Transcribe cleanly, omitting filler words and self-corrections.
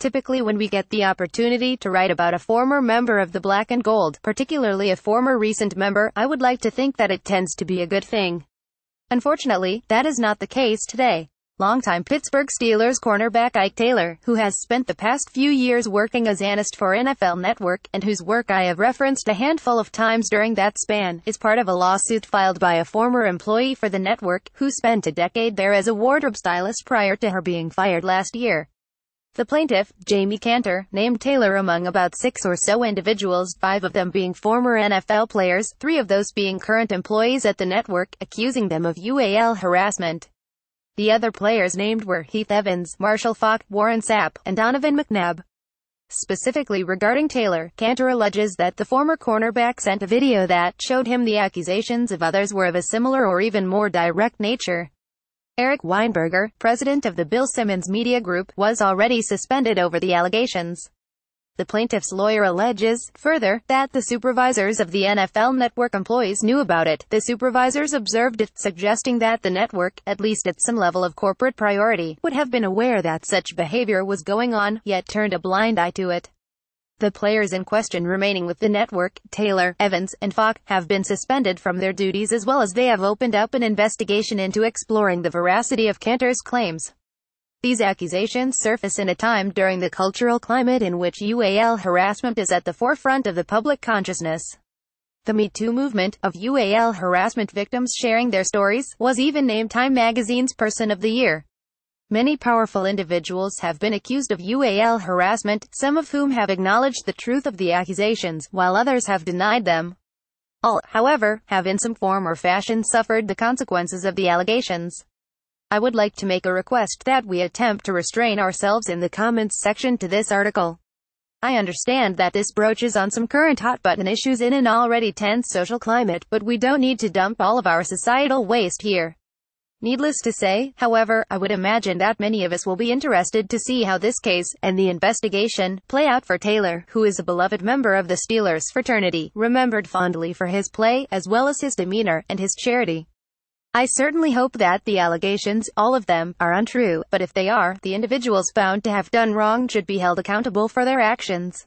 Typically when we get the opportunity to write about a former member of the Black and Gold, particularly a former recent member, I would like to think that it tends to be a good thing. Unfortunately, that is not the case today. Longtime Pittsburgh Steelers cornerback Ike Taylor, who has spent the past few years working as analyst for NFL Network, and whose work I have referenced a handful of times during that span, is part of a lawsuit filed by a former employee for the network, who spent a decade there as a wardrobe stylist prior to her being fired last year. The plaintiff, Jamie Cantor, named Taylor among about 6 or so individuals, 5 of them being former NFL players, 3 of those being current employees at the network, accusing them of UAL harassment. The other players named were Heath Evans, Marshall Faulk, Warren Sapp, and Donovan McNabb. Specifically regarding Taylor, Cantor alleges that the former cornerback sent a video that showed him the accusations of others were of a similar or even more direct nature. Eric Weinberger, president of the Bill Simmons Media Group, was already suspended over the allegations. The plaintiff's lawyer alleges, further, that the supervisors of the NFL Network employees knew about it. The supervisors observed it, suggesting that the network, at least at some level of corporate priority, would have been aware that such behavior was going on, yet turned a blind eye to it. The players in question remaining with the network, Taylor, Evans, and Faulk, have been suspended from their duties as well as they have opened up an investigation into exploring the veracity of Cantor's claims. These accusations surface in a time during the cultural climate in which UAL harassment is at the forefront of the public consciousness. The Me Too movement, of UAL harassment victims sharing their stories, was even named Time magazine's Person of the Year. Many powerful individuals have been accused of UAL harassment, some of whom have acknowledged the truth of the accusations, while others have denied them. All, however, have in some form or fashion suffered the consequences of the allegations. I would like to make a request that we attempt to restrain ourselves in the comments section to this article. I understand that this broaches on some current hot-button issues in an already tense social climate, but we don't need to dump all of our societal waste here. Needless to say, however, I would imagine that many of us will be interested to see how this case, and the investigation, play out for Taylor, who is a beloved member of the Steelers fraternity, remembered fondly for his play, as well as his demeanor, and his charity. I certainly hope that the allegations, all of them, are untrue, but if they are, the individuals found to have done wrong should be held accountable for their actions.